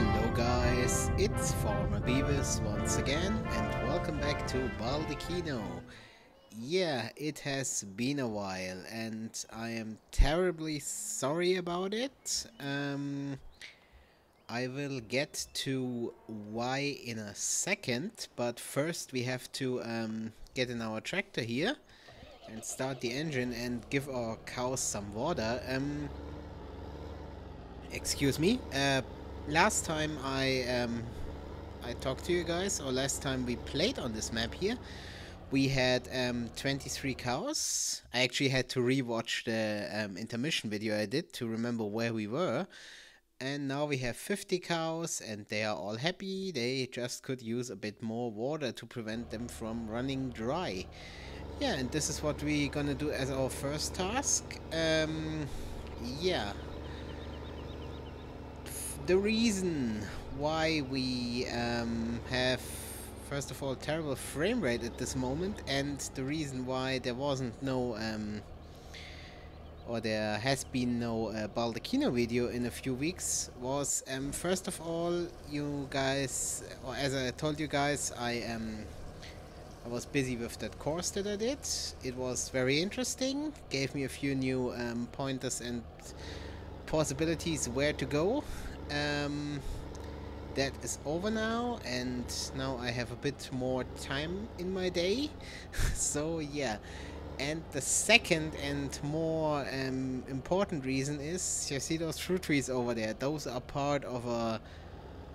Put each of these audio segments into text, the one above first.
Hello guys, it's Farmer Beavis once again and welcome back to Baldeykino. Yeah, it has been a while and I am terribly sorry about it. I will get to why in a second, but first we have to get in our tractor here and start the engine and give our cows some water. Excuse me. Last time I talked to you guys, or last time we played on this map here, we had 23 cows. I actually had to rewatch the intermission video I did to remember where we were. And now we have 50 cows and they are all happy. They just could use a bit more water to prevent them from running dry. Yeah, and this is what we're gonna do as our first task. Yeah. The reason why we have, first of all, terrible frame rate at this moment, and the reason why there wasn't no or there has been no Baldeykino video in a few weeks was, first of all, you guys, or as I told you guys, I was busy with that course that I did. It was very interesting, gave me a few new pointers and possibilities where to go. That is over now, and now I have a bit more time in my day. So yeah, and the second and more important reason is, you see those fruit trees over there? Those are part of a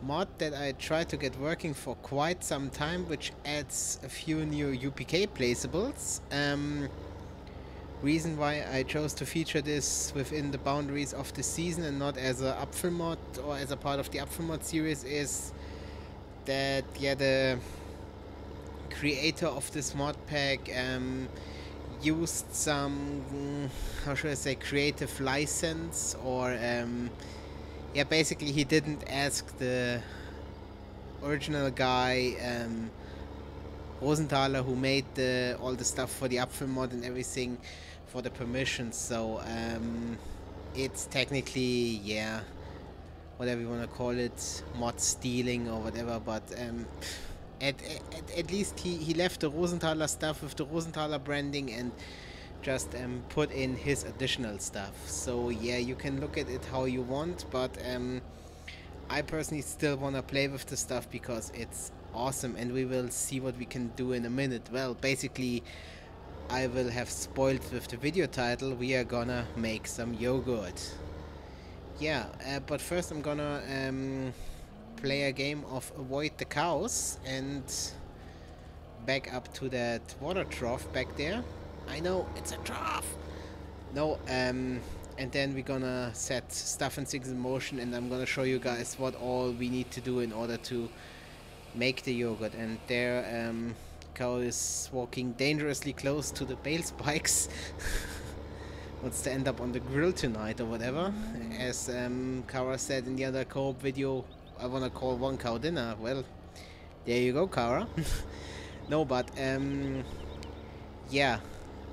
mod that I tried to get working for quite some time, which adds a few new UPK placeables. Reason why I chose to feature this within the boundaries of the season and not as a Apfel mod or as a part of the Apfel mod series is that, yeah, the creator of this mod pack used some, how should I say, creative license, or yeah, basically he didn't ask the original guy Rosenthaler, who made all the stuff for the Apfel mod and everything, for the permissions. So it's technically, yeah, whatever you want to call it, mod stealing or whatever, but at least he left the Rosenthaler stuff with the Rosenthaler branding and just put in his additional stuff. So yeah, you can look at it how you want, but I personally still want to play with the stuff because it's awesome, and we will see what we can do in a minute. Well, basically I will have spoiled with the video title. We are gonna make some yogurt. Yeah, but first I'm gonna play a game of avoid the cows and back up to that water trough back there. I know, it's a trough! No, and then we're gonna set stuff and things in motion, and I'm gonna show you guys what all we need to do in order to make the yogurt. And there cow is walking dangerously close to the bale spikes. Wants to end up on the grill tonight or whatever. As Kara said in the other co-op video, I wanna call one cow dinner. Well, there you go, Kara. No, but yeah,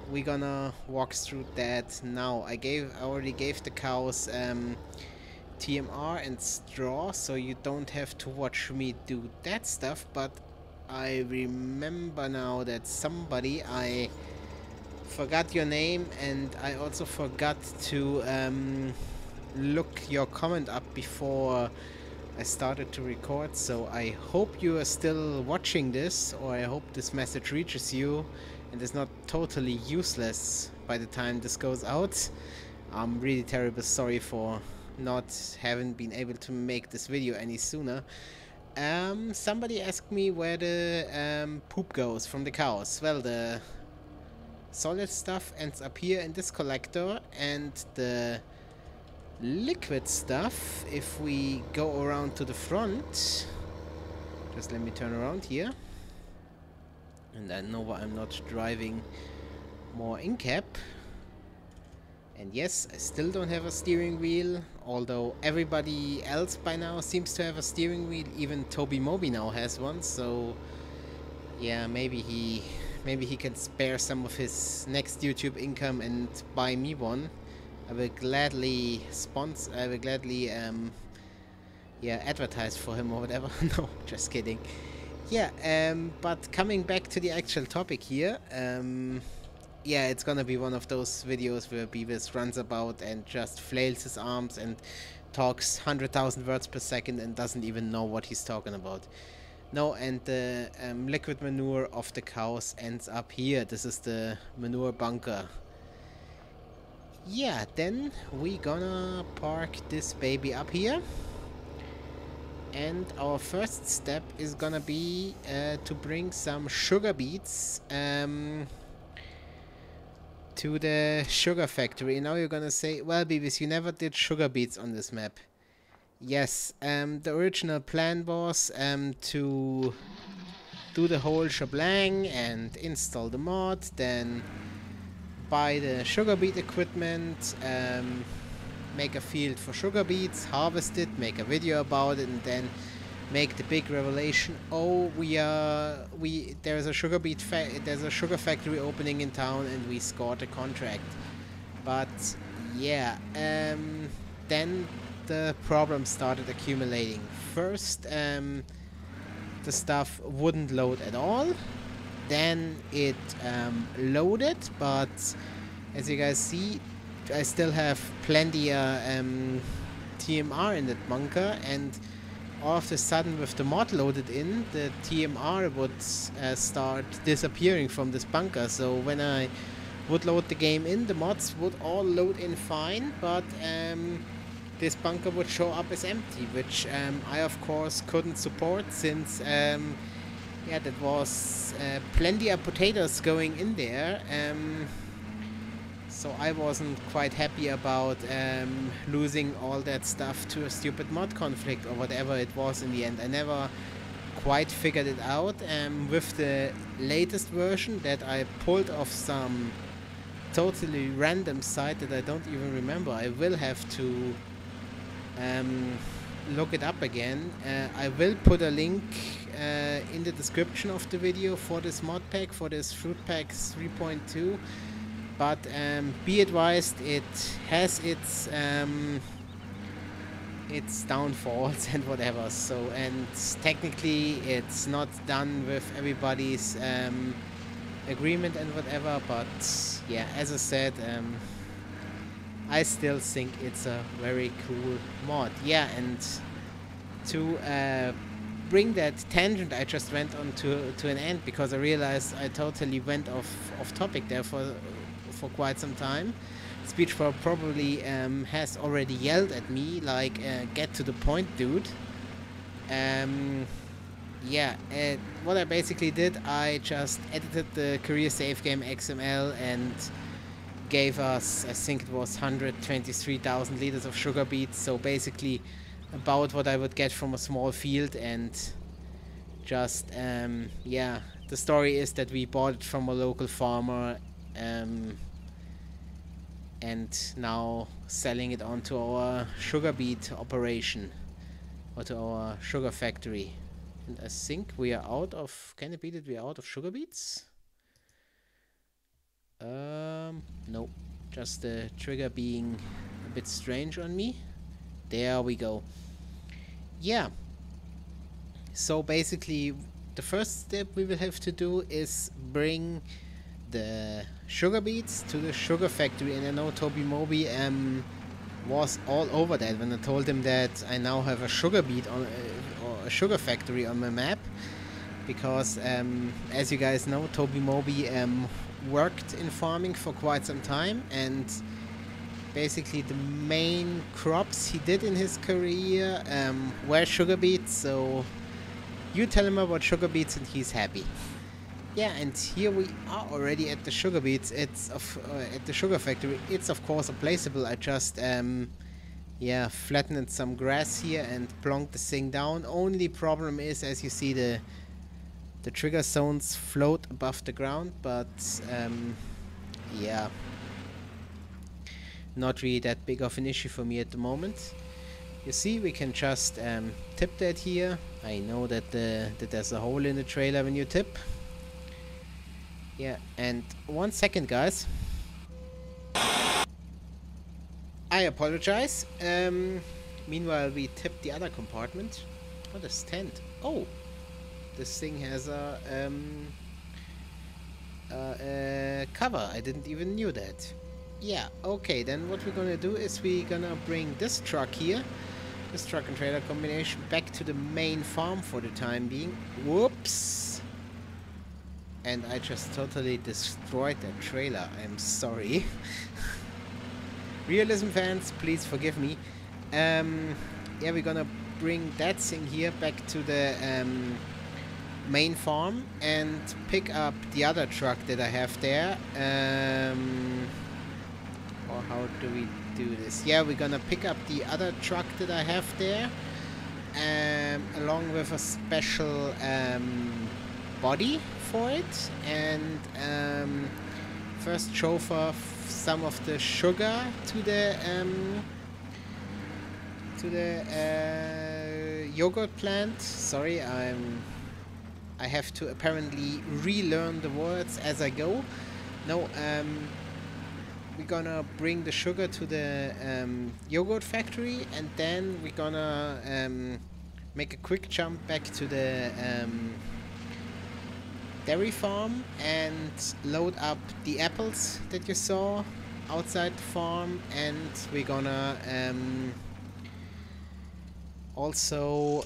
we're gonna walk through that now. I already gave the cows TMR and straw, so you don't have to watch me do that stuff, but I remember now that somebody, I forgot your name, and I also forgot to look your comment up before I started to record, so I hope you are still watching this, or I hope this message reaches you and is not totally useless by the time this goes out. I'm really terribly sorry for not having been able to make this video any sooner. Somebody asked me where the poop goes from the cows. Well, the solid stuff ends up here in this collector, and the liquid stuff, if we go around to the front, just let me turn around here, and I know why I'm not driving more in cap. And yes, I still don't have a steering wheel, although everybody else by now seems to have a steering wheel. Even Toby Moby now has one, so yeah, maybe he can spare some of his next YouTube income and buy me one. I will gladly yeah, advertise for him or whatever. No, just kidding. Yeah, but coming back to the actual topic here, yeah, it's gonna be one of those videos where Beavis runs about and just flails his arms and talks 100,000 words per second and doesn't even know what he's talking about. No, and the liquid manure of the cows ends up here. This is the manure bunker. Yeah, then we gonna park this baby up here. And our first step is gonna be to bring some sugar beets to the sugar factory. Now you're gonna say, well, Beavis, you never did sugar beets on this map. Yes, the original plan was to do the whole shebang and install the mod, then buy the sugar beet equipment, make a field for sugar beets, harvest it, make a video about it, and then make the big revelation. Oh, there's a sugar factory opening in town, and we scored a contract. But yeah, then the problems started accumulating. First, the stuff wouldn't load at all. Then it loaded, but as you guys see, I still have plenty TMR in that bunker, and all of a sudden with the mod loaded in, the TMR would start disappearing from this bunker. So when I would load the game in, the mods would all load in fine, but this bunker would show up as empty, which I of course couldn't support, since yeah, that was plenty of potatoes going in there. So I wasn't quite happy about losing all that stuff to a stupid mod conflict or whatever it was in the end. I never quite figured it out. With the latest version that I pulled off some totally random site that I don't even remember, I will have to look it up again. I will put a link in the description of the video for this mod pack, for this Fruit Pack 3.2. But be advised, it has its downfalls and whatever. So, and technically it's not done with everybody's agreement and whatever. But yeah, as I said, I still think it's a very cool mod. Yeah, and to bring that tangent I just went on to an end, because I realized I totally went off topic there for quite some time. Speech probably has already yelled at me like, get to the point, dude. Yeah, what I basically did, I just edited the career save game XML and gave us, I think it was 123,000 liters of sugar beets, so basically about what I would get from a small field. And just yeah, the story is that we bought it from a local farmer and now selling it on to our sugar beet operation, or to our sugar factory. And I think we are out of, can it be that we are out of sugar beets? No, just the trigger being a bit strange on me. There we go. Yeah, so basically the first step we will have to do is bring the sugar beets to the sugar factory. And I know Toby Moby was all over that when I told him that I now have a sugar beet on or a sugar factory on my map, because as you guys know, Toby Moby worked in farming for quite some time, and basically the main crops he did in his career were sugar beets. So you tell him about sugar beets and he's happy. Yeah, and here we are already at the sugar beets. It's at the sugar factory. It's of course a placeable. I just yeah, flattened some grass here and plonked the thing down. Only problem is, as you see, the trigger zones float above the ground, but yeah, not really that big of an issue for me at the moment. You see, we can just tip that here. I know that that there's a hole in the trailer when you tip. Yeah, and 1 second, guys. I apologize. Meanwhile, we tip the other compartment. What is tent? Oh, this thing has a cover. I didn't even knew that. Yeah, okay, then what we're gonna do is we're gonna bring this truck here, this truck and trailer combination, back to the main farm for the time being. Whoops! And I just totally destroyed that trailer. I'm sorry. Realism fans, please forgive me. Yeah, we're gonna bring that thing here back to the main farm and pick up the other truck that I have there. Or how do we do this? Yeah, we're gonna pick up the other truck that I have there, along with a special body for it, and first chauffeur some of the sugar to the yogurt plant. Sorry, I have to apparently relearn the words as I go. No, we're gonna bring the sugar to the yogurt factory, and then we're gonna make a quick jump back to the dairy farm and load up the apples that you saw outside the farm, and we're gonna also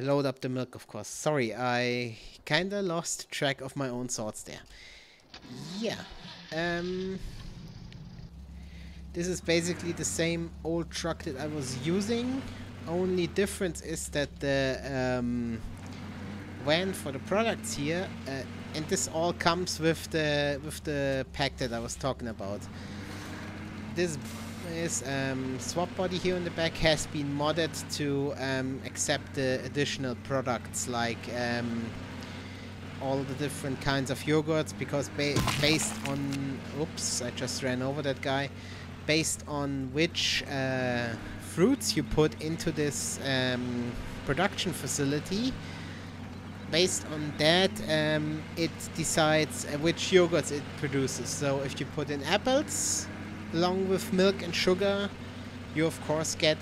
load up the milk, of course. Sorry, I kinda lost track of my own thoughts there. Yeah, this is basically the same old truck that I was using. Only difference is that the van for the products here, and this all comes with the pack that I was talking about. This is swap body here on the back has been modded to accept the additional products, like all the different kinds of yogurts, because based on, oops, I just ran over that guy, based on which fruits you put into this production facility, based on that it decides which yogurts it produces. So if you put in apples along with milk and sugar, you of course get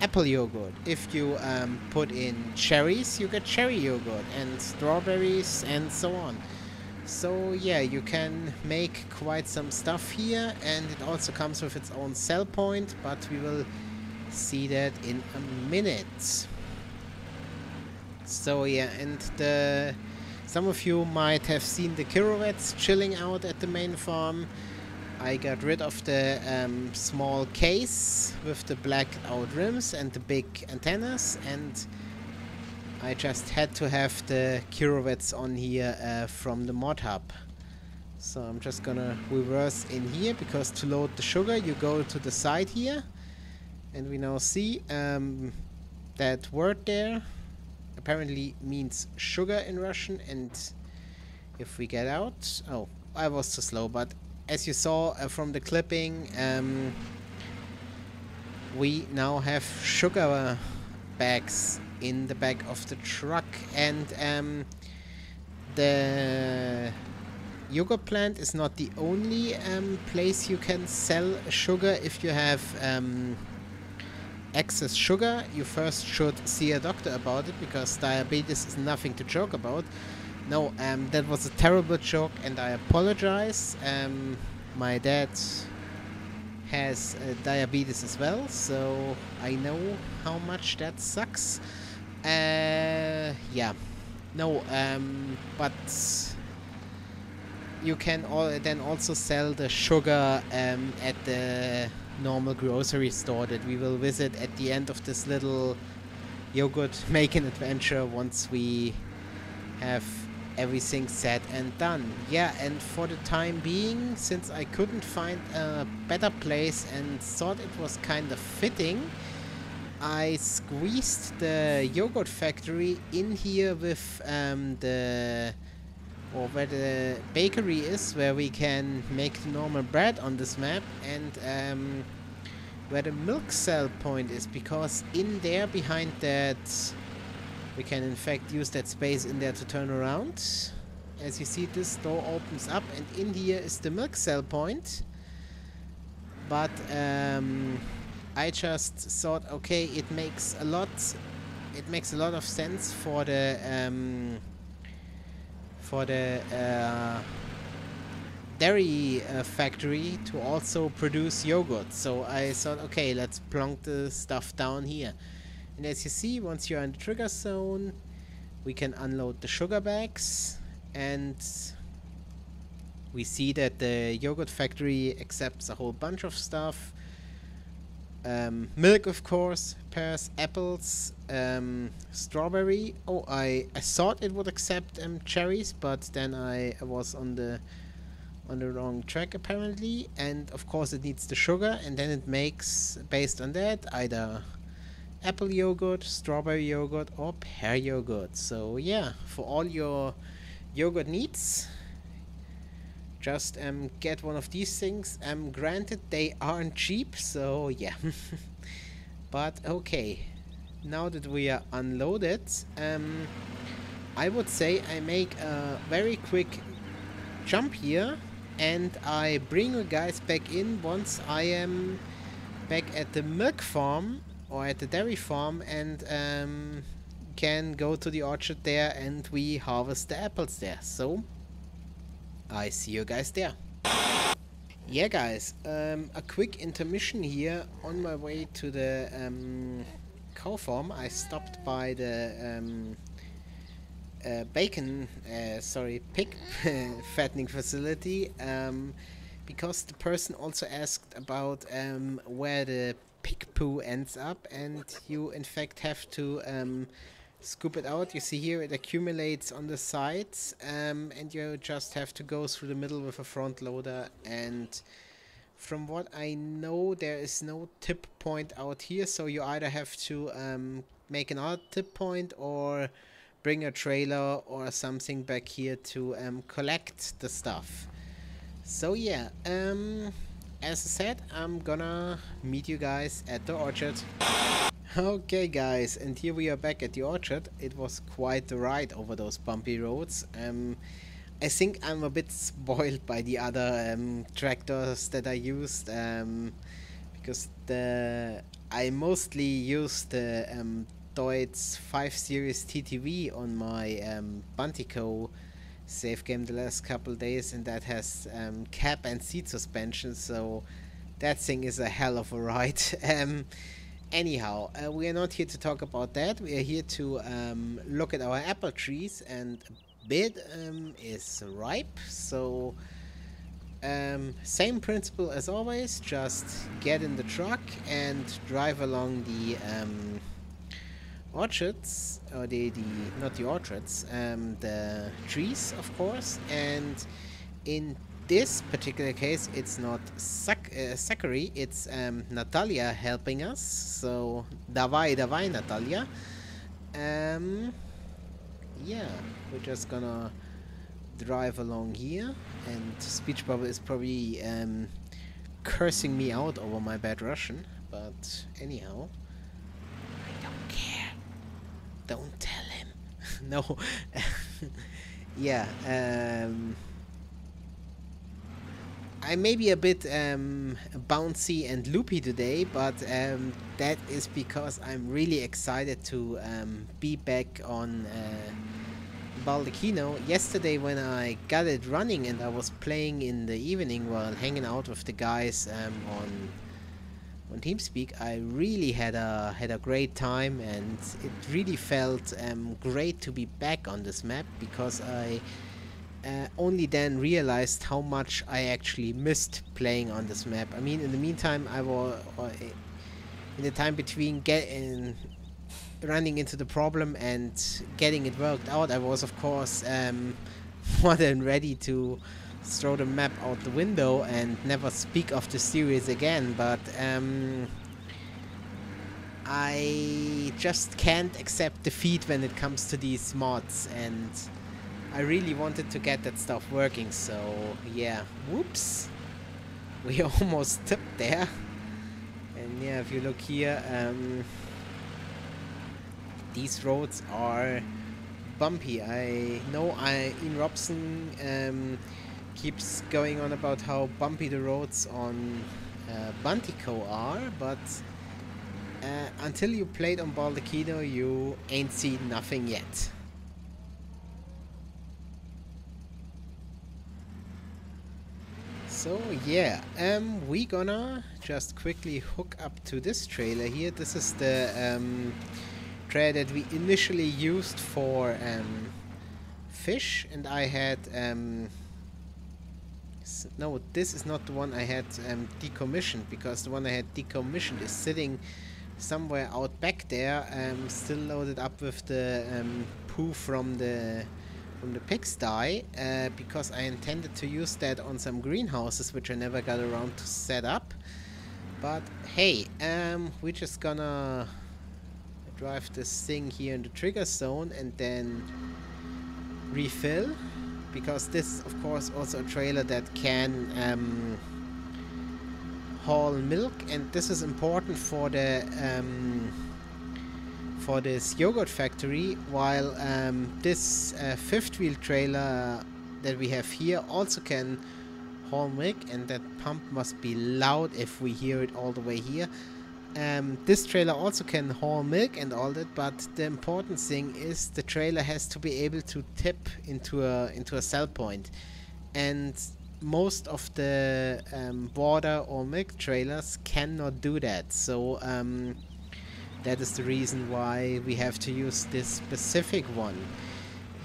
apple yogurt. If you put in cherries, you get cherry yogurt, and strawberries, and so on. So yeah, you can make quite some stuff here, and it also comes with its own sell point, but we will see that in a minute. So yeah, and some of you might have seen the Kirovets chilling out at the main farm. I got rid of the small case with the blacked out rims and the big antennas, and I just had to have the Kirovets on here from the mod hub. So I'm just gonna reverse in here, because to load the sugar you go to the side here, and we now see that word there apparently means sugar in Russian. And if we get out, oh, I was too slow, but as you saw from the clipping, we now have sugar bags in the back of the truck, and the yogurt plant is not the only place you can sell sugar. If you have excess sugar, you first should see a doctor about it, because diabetes is nothing to joke about. No, that was a terrible joke, and I apologize. My dad has diabetes as well, so I know how much that sucks. Yeah. No, but you can then also sell the sugar at the normal grocery store that we will visit at the end of this little yogurt making adventure, once we have everything set and done. Yeah, and for the time being, since I couldn't find a better place and thought it was kind of fitting, I squeezed the yogurt factory in here with where the bakery is, where we can make the normal bread on this map, and where the milk cell point is, because in there behind that we can in fact use that space in there to turn around. As you see, this door opens up, and in here is the milk cell point. But I just thought, okay, it makes a lot of sense for the dairy factory to also produce yogurt. So I thought, okay, let's plonk the stuff down here. And as you see, once you're in the trigger zone, we can unload the sugar bags, and we see that the yogurt factory accepts a whole bunch of stuff. Milk, of course, pears, apples, strawberry. Oh, I thought it would accept cherries, but then I was on the wrong track apparently. And of course it needs the sugar, and then it makes, based on that, either apple yogurt, strawberry yogurt, or pear yogurt. So yeah, for all your yogurt needs, just get one of these things. Granted, they aren't cheap, so yeah. But okay, now that we are unloaded, I would say I make a very quick jump here, and I bring you guys back in once I am back at the milk farm or at the dairy farm, and can go to the orchard there and we harvest the apples there. So I see you guys there. Yeah guys, a quick intermission here on my way to the cow farm. I stopped by the pig fattening facility, because the person also asked about where the pig poo ends up, and you in fact have to scoop it out. You see here it accumulates on the sides, and you just have to go through the middle with a front loader. And from what I know, there is no tip point out here, so you either have to make another tip point or bring a trailer or something back here to collect the stuff. So yeah, as I said, I'm gonna meet you guys at the orchard. Okay guys, and here we are back at the orchard. It was quite the ride over those bumpy roads. I think I'm a bit spoiled by the other tractors that I used, because I mostly used the Deutz 5 Series TTV on my Baldeykino save game the last couple days, and that has cab and seat suspension, so that thing is a hell of a ride. Anyhow, we are not here to talk about that. We are here to look at our apple trees, and a bit is ripe. So same principle as always, just get in the truck and drive along the orchards, or not the orchards, the trees, of course. And in this particular case, it's not Zachary, it's Natalia helping us. So davai Natalia. Yeah, we're just gonna drive along here, and Speech Bubble is probably cursing me out over my bad Russian, but anyhow, I don't care. Don't tell him. No. Yeah, I may be a bit bouncy and loopy today, but that is because I'm really excited to be back on Baldeykino. Yesterday when I got it running and I was playing in the evening while hanging out with the guys on TeamSpeak, I really had a great time, and it really felt great to be back on this map, because I only then realized how much I actually missed playing on this map. I mean, in the meantime, in the time between running into the problem and getting it worked out, I was of course more than ready to throw the map out the window and never speak of the series again, but I just can't accept defeat when it comes to these mods, and I really wanted to get that stuff working. So yeah, whoops, we almost tipped there. And yeah, if you look here, these roads are bumpy. I know Ian Robson keeps going on about how bumpy the roads on Baldeykino are, but Until you played on Baldeykino, you ain't seen nothing yet. So yeah, we gonna just quickly hook up to this trailer here. This is the trailer that we initially used for fish, and I had no, this is not the one I had decommissioned, because the one I had decommissioned is sitting somewhere out back there, still loaded up with the poo from the pigsty, because I intended to use that on some greenhouses, which I never got around to set up. But hey, we're just gonna drive this thing here in the trigger zone and then refill, because this is of course also a trailer that can haul milk, and this is important for the for this yogurt factory, while this fifth wheel trailer that we have here also can haul milk, and that pump must be loud if we hear it all the way here. This trailer also can haul milk and all that, but the important thing is the trailer has to be able to tip into a sell point, and most of the water or milk trailers cannot do that. So that is the reason why we have to use this specific one.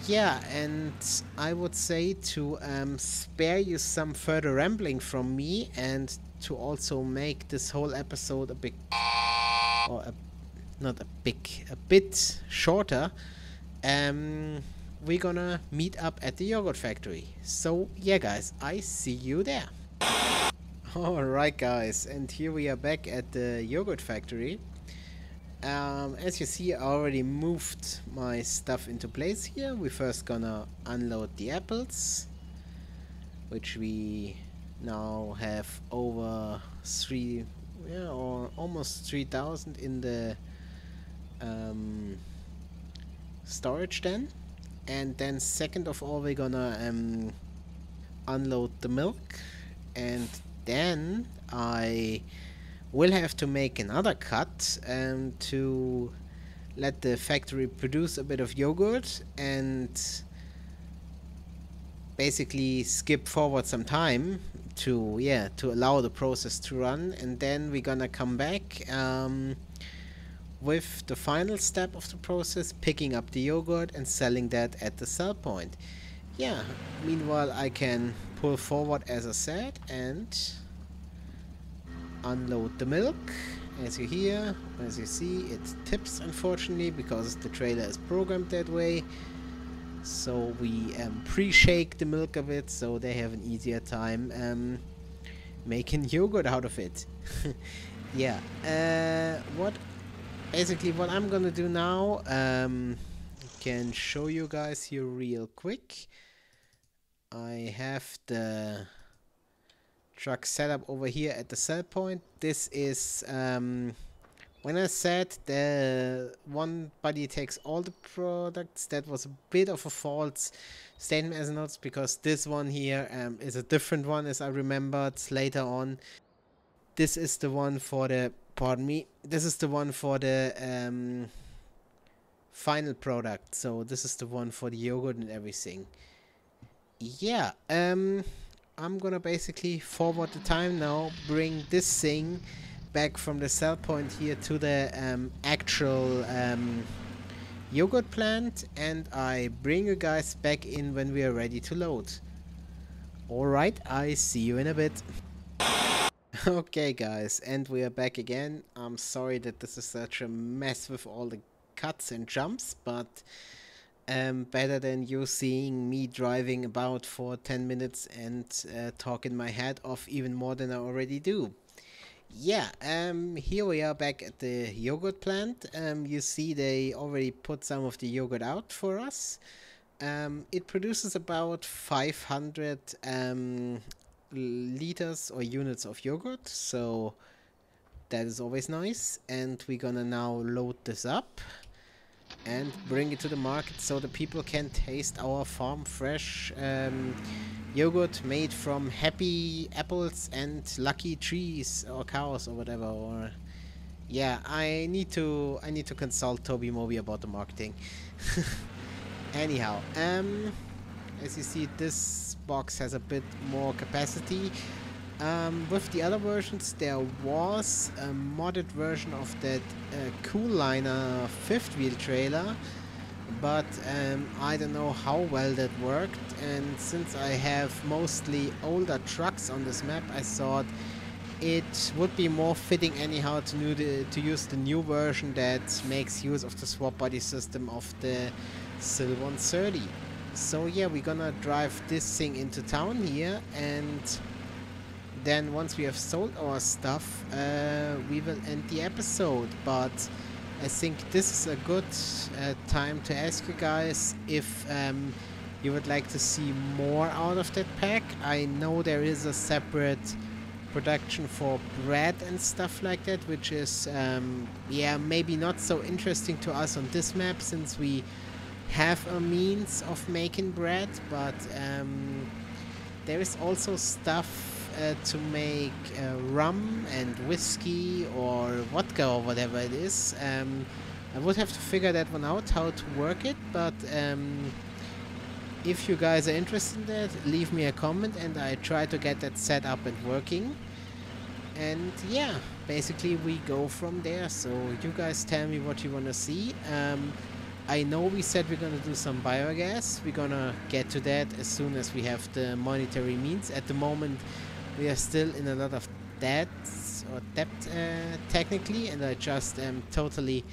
Yeah, and I would say to spare you some further rambling from me, and to also make this whole episode a bit, or not a big, a bit shorter, we're gonna meet up at the yogurt factory. So yeah guys, I see you there. Alright guys, and here we are back at the yogurt factory. As you see, I already moved my stuff into place here. We're first gonna unload the apples, which we now have over or almost 3,000 in the storage den. And then second of all, we're gonna unload the milk, and then I will have to make another cut to let the factory produce a bit of yogurt, and basically skip forward some time to allow the process to run, and then we're gonna come back with the final step of the process, picking up the yogurt and selling that at the sell point. Yeah, meanwhile I can pull forward as I said and unload the milk. As you hear, as you see, it tips unfortunately because the trailer is programmed that way. So we pre-shake the milk a bit so they have an easier time making yogurt out of it. Yeah, what I'm gonna do now, can show you guys here real quick. I have the truck set up over here at the sell point. This is when I said the one buddy takes all the products, that was a bit of a false statement as notes, because this one here is a different one, as I remembered later on. This is the one for the, pardon me, this is the one for the final product. So this is the one for the yogurt and everything. Yeah, I'm gonna basically forward the time now, bring this thing back from the sell point here to the actual yogurt plant, and I bring you guys back in when we are ready to load. Alright, I see you in a bit. Okay guys, and we are back again. I'm sorry that this is such a mess with all the cuts and jumps, but better than you seeing me driving about for 10 minutes and talking my head off even more than I already do. Yeah, here we are back at the yogurt plant. You see they already put some of the yogurt out for us. It produces about 500 liters or units of yogurt, so that is always nice. And we're gonna now load this up and bring it to the market so the people can taste our farm fresh yogurt made from happy apples and lucky trees or cows or whatever. Or Yeah, I need to consult Toby Moby about the marketing. Anyhow, as you see, this box has a bit more capacity. With the other versions, there was a modded version of that Cooliner fifth wheel trailer, but I don't know how well that worked. And since I have mostly older trucks on this map, I thought it would be more fitting anyhow to use the new version that makes use of the swap body system of the Sil 130. So yeah, we're gonna drive this thing into town here, and then once we have sold our stuff, we will end the episode. But I think this is a good time to ask you guys if you would like to see more out of that pack. I know there is a separate production for bread and stuff like that, which is yeah, maybe not so interesting to us on this map since we have a means of making bread, but there is also stuff to make rum and whiskey or vodka or whatever it is. I would have to figure that one out, how to work it, but if you guys are interested in that, leave me a comment and I try to get that set up and working. And yeah, basically we go from there, so you guys tell me what you want to see. I know we said we're gonna do some biogas. We're gonna get to that as soon as we have the monetary means. At the moment, we are still in a lot of debt technically, and I just totally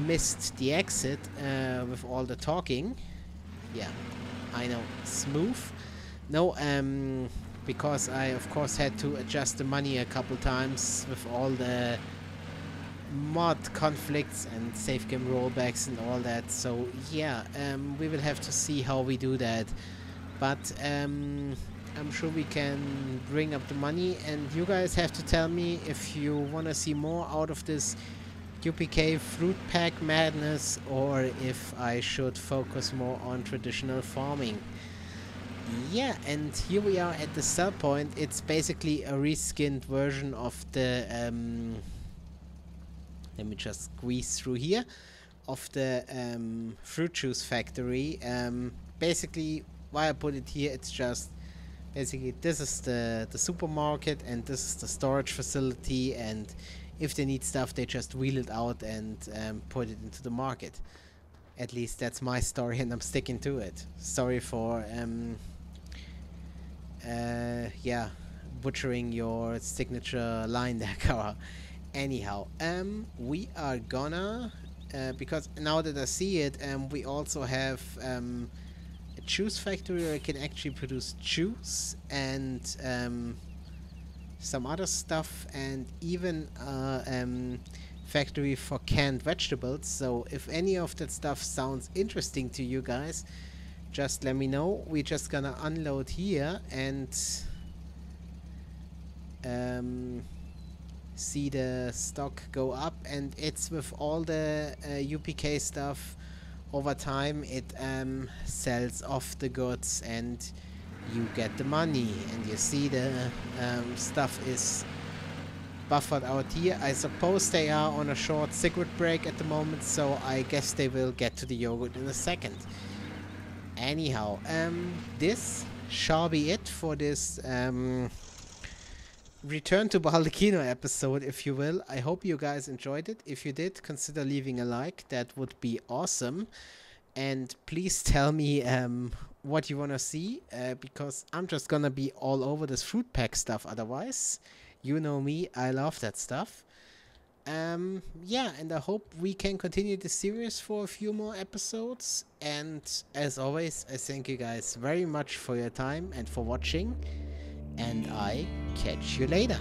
missed the exit with all the talking. Yeah, I know, smooth. No, because I of course had to adjust the money a couple times with all the mod conflicts and save game rollbacks and all that. So yeah, we will have to see how we do that, but I'm sure we can bring up the money, and you guys have to tell me if you want to see more out of this UPK fruit pack madness, or if I should focus more on traditional farming. Yeah, and here we are at the sell point. It's basically a reskinned version of the let me just squeeze through here, of the fruit juice factory. Basically, why I put it here, it's just basically this is the supermarket and this is the storage facility, and if they need stuff they just wheel it out and put it into the market. At least that's my story and I'm sticking to it. Sorry for yeah, butchering your signature line there, Kara. Anyhow, we are gonna because now that I see it, we also have a juice factory where I can actually produce juice and some other stuff, and even factory for canned vegetables. So if any of that stuff sounds interesting to you guys, just let me know. We're just gonna unload here and see the stock go up, and it's with all the UPK stuff. Over time it sells off the goods and you get the money, and you see the stuff is buffered out here. I suppose they are on a short cigarette break at the moment, so I guess they will get to the yogurt in a second. Anyhow, this shall be it for this return to Baldeykino episode, if you will. I hope you guys enjoyed it. If you did, consider leaving a like. That would be awesome. And please tell me what you want to see, because I'm just gonna be all over this fruit pack stuff otherwise. You know me, I love that stuff. Yeah, and I hope we can continue the series for a few more episodes. And as always, I thank you guys very much for your time and for watching. And I catch you later.